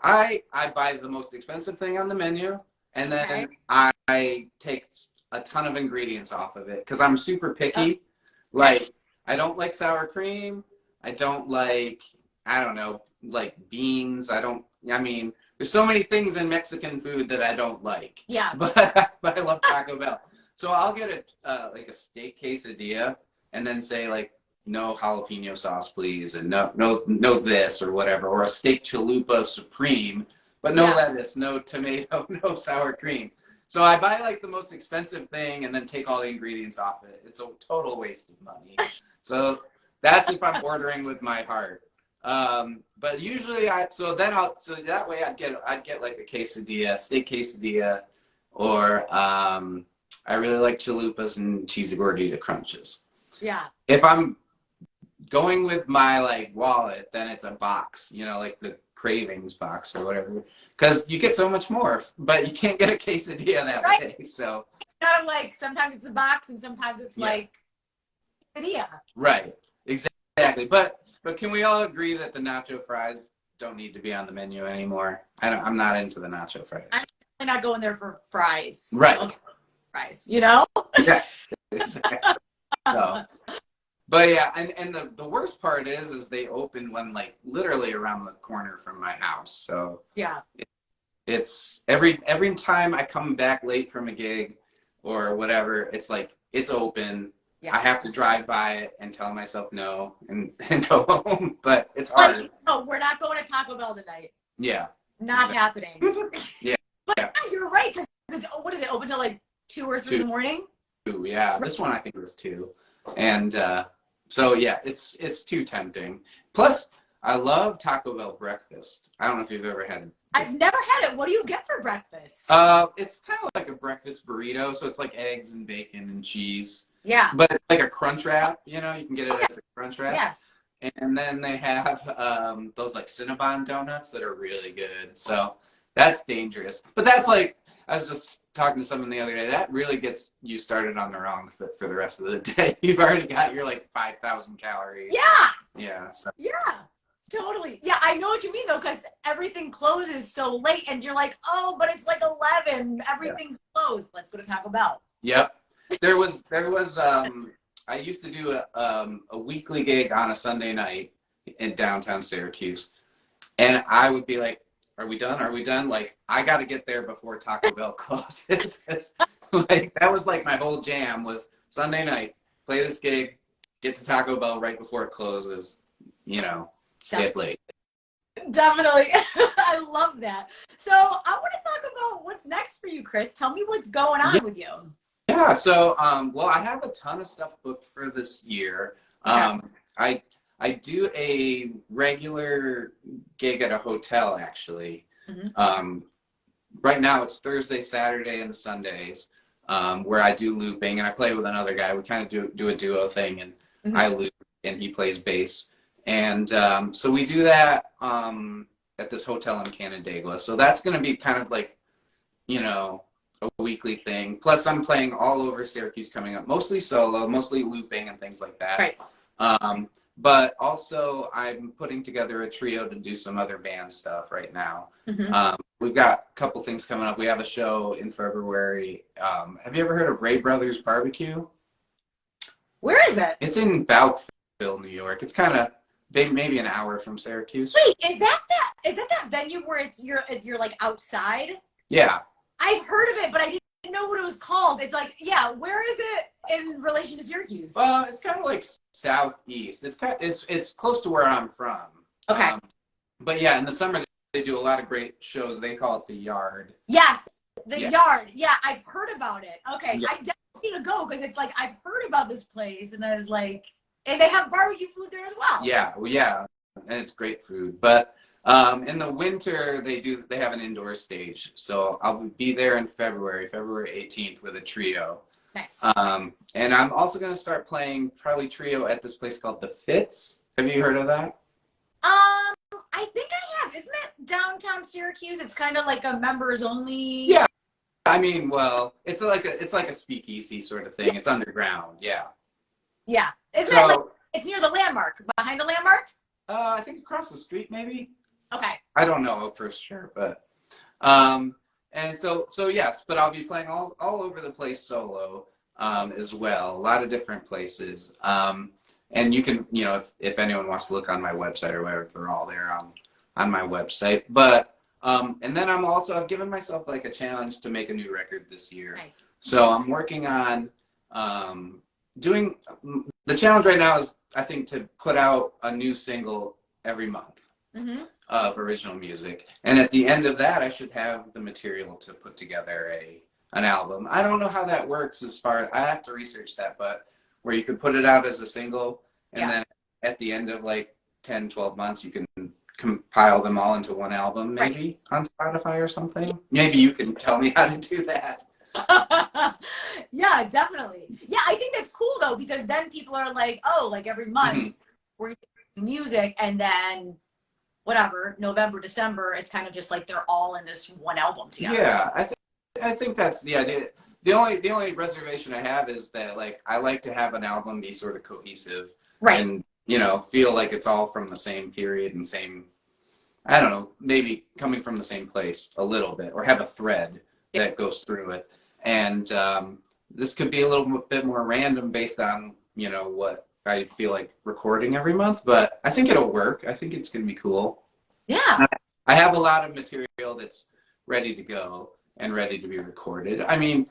I buy the most expensive thing on the menu. And then I take a ton of ingredients off of it because I'm super picky. Like, I don't like sour cream. I don't like, I don't know, like beans. I mean, there's so many things in Mexican food that I don't like. Yeah. But I love Taco Bell. So I'll get like a steak quesadilla and then say like, no jalapeno sauce, please. And no this or whatever. Or a steak chalupa supreme. But no lettuce, no tomato, no sour cream. So I buy like the most expensive thing and then take all the ingredients off it. It's a total waste of money. So that's if I'm ordering with my heart. But usually that way I'd get like a quesadilla, steak quesadilla, or I really like chalupas and cheesy gordita crunches. Yeah. If I'm going with my like wallet, then it's a box, you know, like the Cravings box or whatever, because you get so much more, but you can't get a quesadilla that way. So kind of like sometimes it's a box and sometimes it's like quesadilla. Right. Exactly. But can we all agree that the nacho fries don't need to be on the menu anymore? I'm not into the nacho fries. I'm not going there for fries. Right. Okay. Fries, you know? Yes. Exactly. So. But yeah, and the worst part is they open when like literally around the corner from my house. So yeah, it's every time I come back late from a gig or whatever, it's like it's open. Yeah. I have to drive by it and tell myself no and go home. But it's hard. Like, no, we're not going to Taco Bell tonight. Yeah, not happening. Yeah, but you're right, because what is it, open till like 2 or 3 in the morning? 2, yeah. Right. This one I think was 2, and. So yeah, it's too tempting. Plus, I love Taco Bell breakfast. I don't know if you've ever had it. I've never had it. What do you get for breakfast? It's kind of like a breakfast burrito. So it's like eggs and bacon and cheese. Yeah. But it's like a crunch wrap. You know, you can get it as a crunch wrap. Yeah. And then they have those like Cinnabon donuts that are really good. So that's dangerous. But that's like, I was just talking to someone the other day, that really gets you started on the wrong foot for the rest of the day. You've already got your like 5,000 calories. Yeah. Yeah. So. Yeah. Totally. Yeah, I know what you mean though, because everything closes so late, and you're like, oh, but it's like 11. Everything's closed. Let's go to Taco Bell. Yep. There was. I used to do a weekly gig on a Sunday night in downtown Syracuse, and I would be like, are we done? Are we done? Like, I got to get there before Taco Bell closes. Like, that was like my whole jam was Sunday night, play this gig, get to Taco Bell right before it closes, you know, stay up late. Definitely. I love that. So I want to talk about what's next for you, Chris. Tell me what's going on with you. Yeah. So, well, I have a ton of stuff booked for this year. Okay. I do a regular gig at a hotel, actually. Mm-hmm. right now it's Thursday, Saturday, and Sundays, where I do looping, and I play with another guy. We kind of do a duo thing, and I loop and he plays bass. And so we do that at this hotel in Canandaigua. So that's going to be kind of like, you know, a weekly thing. Plus, I'm playing all over Syracuse coming up, mostly solo, mostly looping and things like that. Right. But also, I'm putting together a trio to do some other band stuff right now. We've got a couple things coming up. We have a show in February. Have you ever heard of Ray Brothers Barbecue? Where is it? It's in Balkville, New York. It's kind of maybe an hour from Syracuse. Wait, is that venue where you're like outside? Yeah. I've heard of it, but I didn't know what it was called. It's like, yeah, where is it in relation to Syracuse? Well, it's kind of like southeast. It's close to where I'm from. Okay. But yeah, in the summer they do a lot of great shows. They call it the Yard. Yes, the Yard. Yeah, I've heard about it. Okay, yeah. I definitely need to go because it's like I've heard about this place, and I was like, and they have barbecue food there as well. Yeah, well, yeah, and it's great food. But in the winter they have an indoor stage, so I'll be there in February 18th with a trio. Nice. And I'm also going to start playing probably trio at this place called the Fitz. Have you heard of that? I think I have. Isn't it downtown Syracuse? It's kind of like a members only. Yeah. I mean, well, it's like a speakeasy sort of thing. It's underground. Yeah. Yeah. Isn't it like it's near the landmark, behind the landmark? I think across the street, maybe. Okay. I don't know for sure, but and so yes, but I'll be playing all over the place solo as well, a lot of different places. And you can, you know, if anyone wants to look on my website or whatever, they're all there on my website. But and then I've given myself like a challenge to make a new record this year. Nice. So I'm working on doing the challenge right now is I think to put out a new single every month of original music, and at the end of that I should have the material to put together an album. I don't know how that works as far, I have to research that, but where you could put it out as a single and then at the end of like 10-12 months you can compile them all into one album, maybe on Spotify or something. Maybe you can tell me how to do that. Yeah, definitely. Yeah, I think that's cool though, because then people are like, oh, like every month we're doing music, and then whatever, November, December, it's kind of just like they're all in this one album together. Yeah, I think that's the idea. The only reservation I have is that like I like to have an album be sort of cohesive, and you know, feel like it's all from the same period and same, I don't know, maybe coming from the same place a little bit, or have a thread that goes through it. And this could be a little bit more random based on, you know, what I feel like recording every month, but I think it'll work. I think it's going to be cool. Yeah. I have a lot of material that's ready to go and ready to be recorded. I mean,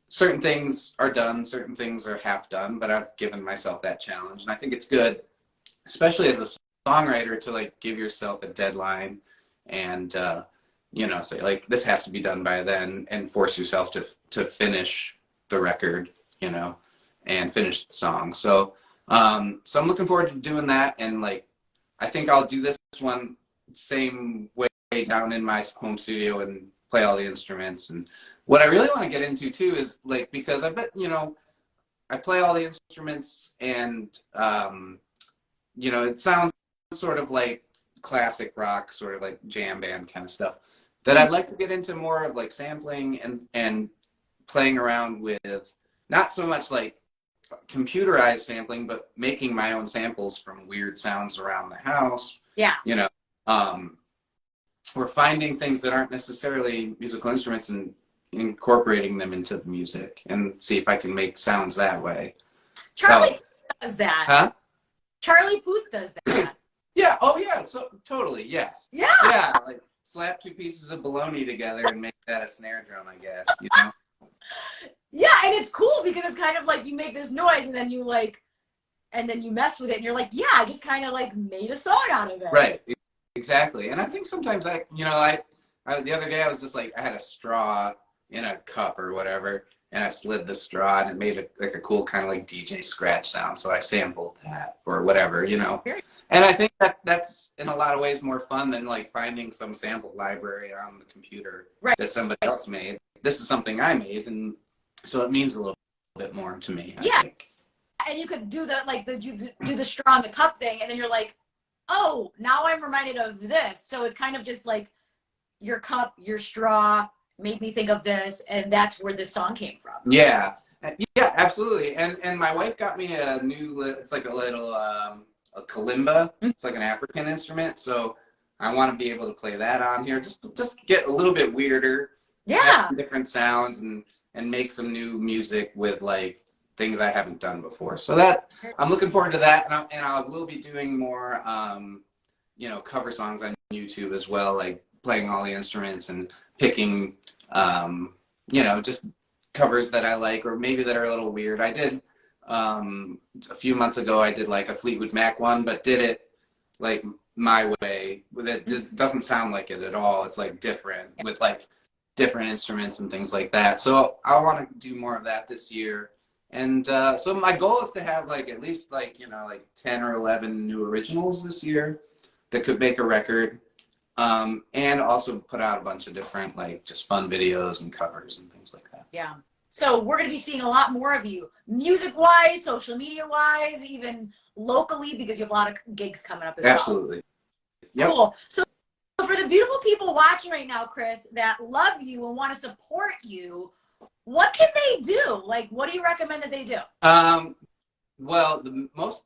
certain things are done, certain things are half done, but I've given myself that challenge. And I think it's good, especially as a songwriter, to like give yourself a deadline and, you know, say like, this has to be done by then, and force yourself to finish the record, you know, and finish the song. So, so I'm looking forward to doing that. And like, I think I'll do this one same way down in my home studio and play all the instruments. And what I really want to get into too is like, because I bet, you know, I play all the instruments and, you know, it sounds sort of like classic rock, sort of like jam band kind of stuff, that I'd like to get into more of like sampling and playing around with, not so much like computerized sampling, but making my own samples from weird sounds around the house. Yeah. You know, or finding things that aren't necessarily musical instruments and incorporating them into the music, and see if I can make sounds that way. Charlie does that. Huh? Charlie Puth does that. Yeah. Oh yeah. So totally. Yes. Yeah. Yeah. Like slap two pieces of bologna together and make that a snare drum, I guess. You know. Yeah, and it's cool because it's kind of like you make this noise and then you like, and then you mess with it and you're like, yeah, I just kind of like made a song out of it. Right. Exactly. And I think sometimes I the other day I was just like, I had a straw in a cup or whatever, and I slid the straw, and it made it like a cool kind of like DJ scratch sound. So I sampled that or whatever, you know. And I think that's in a lot of ways more fun than like finding some sample library on the computer that somebody else made. This is something I made, and so it means a little bit more to me, I think. And you could do that, like you do the straw in the cup thing, and then you're like, oh, now I'm reminded of this. So it's kind of just like your cup, your straw made me think of this, and that's where this song came from. Yeah, yeah, absolutely. And my wife got me a new. It's like a little a kalimba. It's like an African instrument. So I want to be able to play that on here. Just get a little bit weirder. Yeah. Different sounds and make some new music with like things I haven't done before. So that I'm looking forward to that, and I will be doing more, you know, cover songs on YouTube as well, like playing all the instruments and picking, you know, just covers that I like or maybe that are a little weird. I did a few months ago. I did like a Fleetwood Mac one, but did it like my way. It doesn't sound like it at all. It's like different with like different instruments and things like that. So I want to do more of that this year. And so my goal is to have like at least like, you know, like 10 or 11 new originals this year that could make a record. And also put out a bunch of different like just fun videos and covers and things like that. Yeah. So we're going to be seeing a lot more of you, music-wise, social media-wise, even locally, because you have a lot of gigs coming up as well. Absolutely. Yep. Cool. So for the beautiful people watching right now, Chris, that love you and want to support you, what can they do? Like, what do you recommend that they do? Well, the most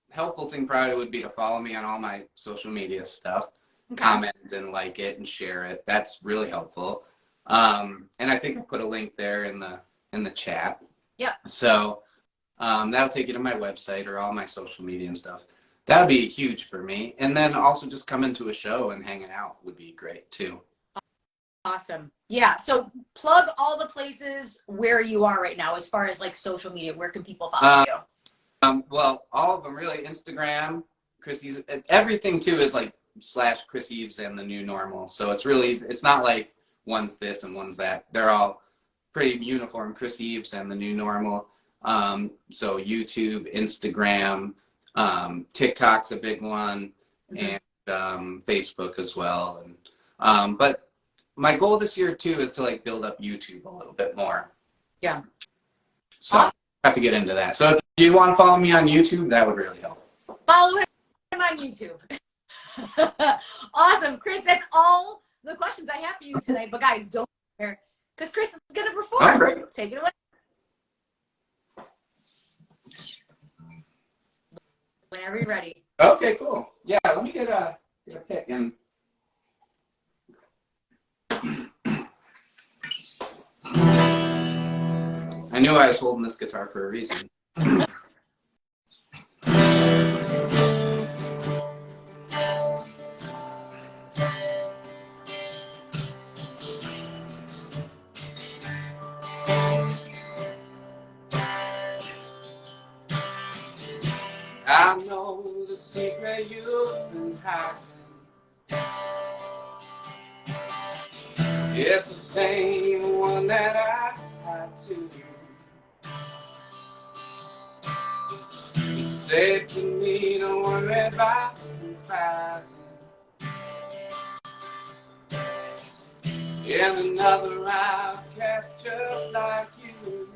helpful thing probably would be to follow me on all my social media stuff, comment and like it and share it. That's really helpful. And I think I put a link there in the chat. Yeah. So that'll take you to my website or all my social media and stuff. That would be huge for me. And then also just come into a show and hanging out would be great too. Awesome. Yeah. So plug all the places where you are right now as far as like social media. Where can people follow you? Well, all of them really. Instagram, Chris Eves. Everything too is like / Chris Eves and the new normal. So it's really, it's not like one's this and one's that. They're all pretty uniform. Chris Eves and the new normal. So YouTube, Instagram, TikTok's a big one, and Facebook as well. And but my goal this year too is to like build up YouTube a little bit more. Yeah. So awesome. I have to get into that. So if you want to follow me on YouTube, that would really help. Follow him on YouTube. Awesome. Chris, that's all the questions I have for you tonight. But guys, don't care because Chris is going to perform. All right. Take it away. Whenever you're ready. Okay, cool. Yeah, let me get a pick. And I knew I was holding this guitar for a reason. I know the secret you've been hiding. It's the same one that I had too. You said to me, don't worry about fighting. And another outcast just like you.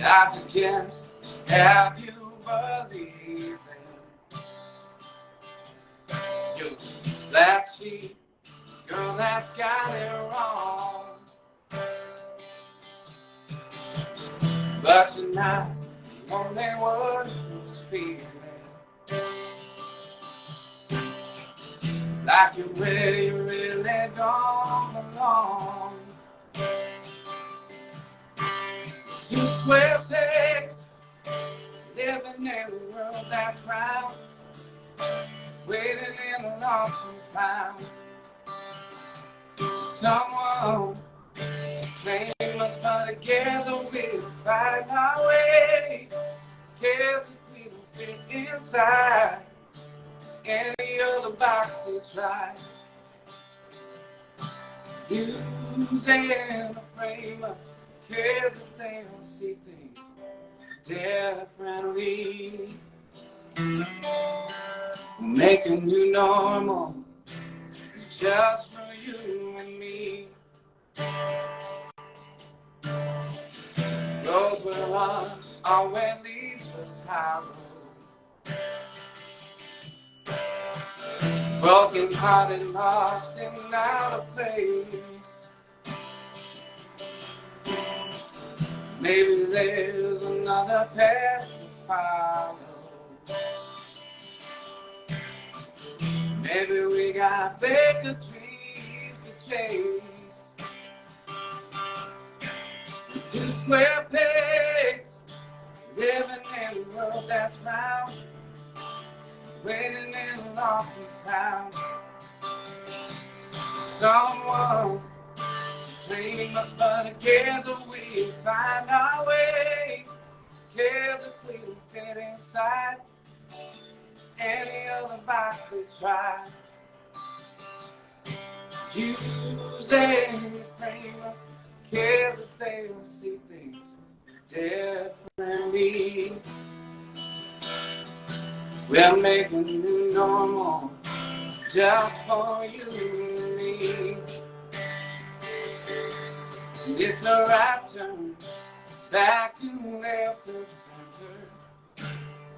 I suggest, have you believing you're the black sheep, girl that's got it wrong. But you're not the only one who's feeling like you're where you really don't belong. Two square pegs, living in a world that's round, waiting in a lost and found. Someone to claim us, but together we'll find our way. Cares if we don't fit inside any other box we try. You Using the famous cares if they don't see things differently. We'll make a new normal just for you and me. Road we're on always leaves us hollow. Broken hearted, lost and out of place. Maybe there's another path to follow. Maybe we got bigger dreams to chase. Two square pegs, living in a world that's round, waiting in a lost and found. Someone claim us, but together we'll find our way. Cares if we don't fit inside any other box we try. Use them famous, cares if they don't see things differently. We'll make a new normal just for you and me. It's the right turn back to left of center,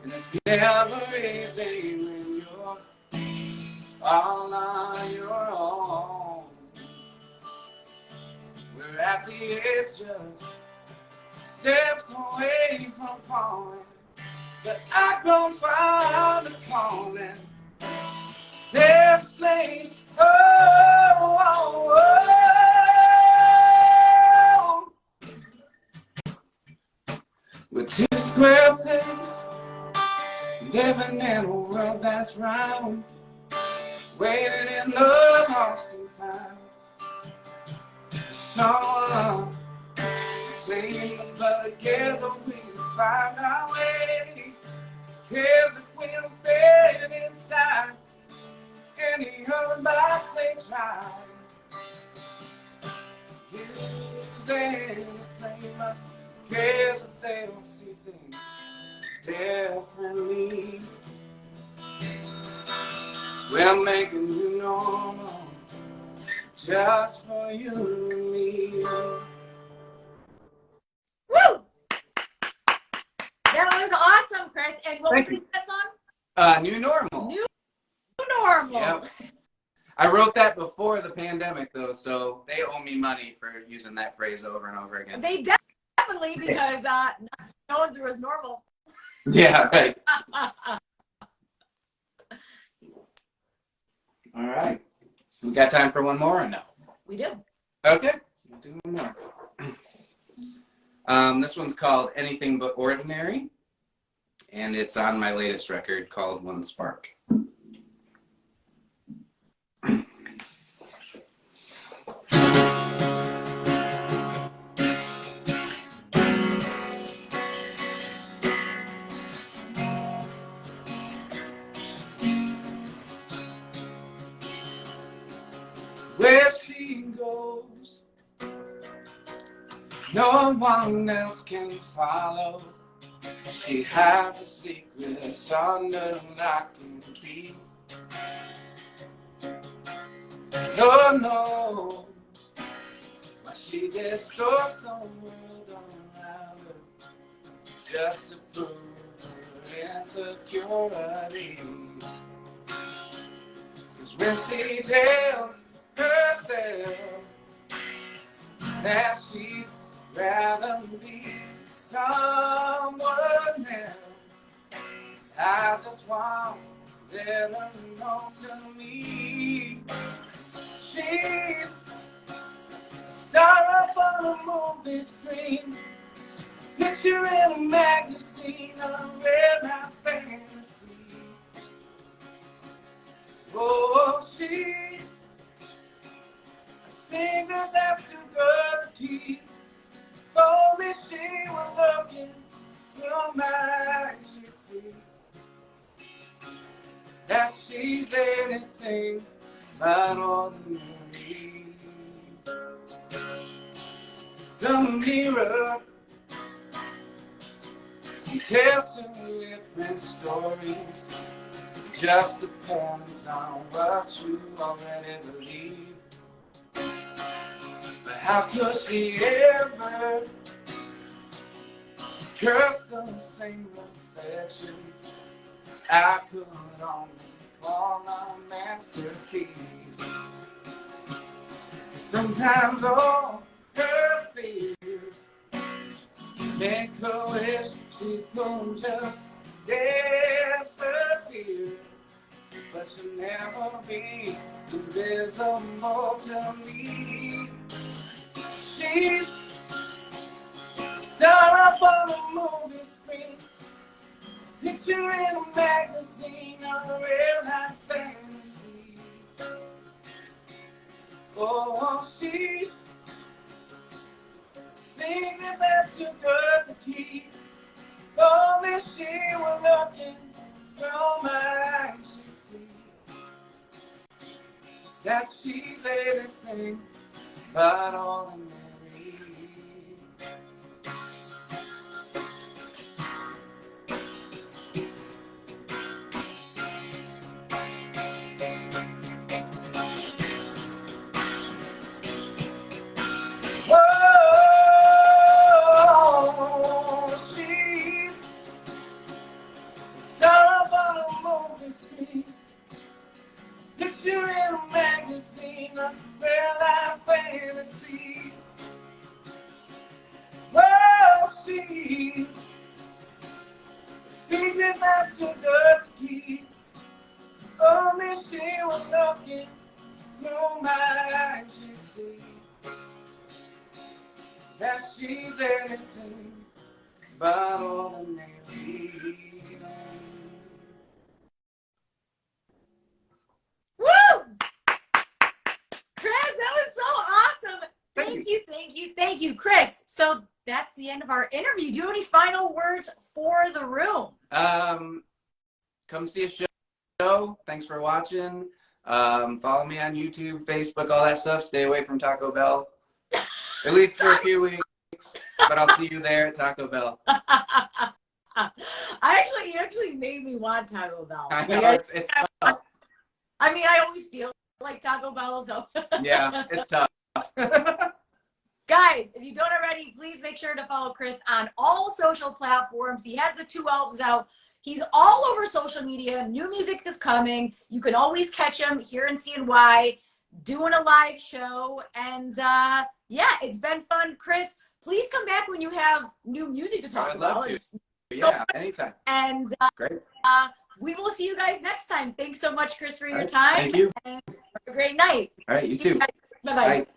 and it's never easy when you're all on your own. We're at the edge, just steps away from falling, but I don't find a calling. There's place, oh, oh, oh. With two square pegs, living in a world that's round, waiting in the lost and found. Someone claims us, but together we'll find our way. Cares if we don't fit inside any other box they try. Using famous, cares if they don't see things differently. We'll make a new normal just for you and me. Woo! That was awesome, Chris. And what was the name of that song? New Normal. New Normal. Yep. I wrote that before the pandemic, though, so they owe me money for using that phrase over and over again. They definitely, because no one through is normal. Yeah, right. All right. We got time for one more or no? We do. Okay. We'll do one more. This one's called Anything But Ordinary, and it's on my latest record called One Spark. Where she goes, no one else can follow. She hides the secrets under lock and key. No one knows why she just stores the world around her just to prove her insecurities. 'Cause when she tells herself that she'd rather be someone else, I just want to let her know to me she's a star up on a movie screen, picture in a magazine, a red-hot fantasy. Oh, she's a singer that's too good to keep. If only she were looking from my eyes, she'd see that she's anything but ordinary. the mirror. You tell two different stories. It just depends on what you already believe. But how could she ever curse the same reflections? I could only call a masterpiece. Sometimes all her fears make her wish she could just disappear. But she'll never be invisible to me. She's star up on a movie screen, picture in a magazine, a real life fantasy. Oh, she's singing that's too good to keep. Only she was looking from my eyes, she'd see that she's anything but ordinary. Picture in a magazine, a real life fantasy. Well, she's a secret that's too good to keep. Only she was looking through my eyes, you see that she's anything but ordinary. Woo! Chris, that was so awesome. Thank you, Chris. So that's the end of our interview. Do you have any final words for the room? Come see a show. Thanks for watching. Follow me on YouTube, Facebook, all that stuff. Stay away from Taco Bell. At least for a few weeks. But I'll see you there at Taco Bell. You actually made me want Taco Bell. I know, it's tough. I mean, I always feel like Taco Bell, so. Yeah, it's tough. Guys, if you don't already, please make sure to follow Chris on all social platforms. He has the 2 albums out. He's all over social media. New music is coming. You can always catch him here in CNY doing a live show. And yeah, it's been fun. Chris, please come back when you have new music to talk about. I'd love to. Yeah, anytime. And great. We will see you guys next time. Thanks so much, Chris, for your time. Thank you. And have a great night. All right, you too. Bye-bye. Bye.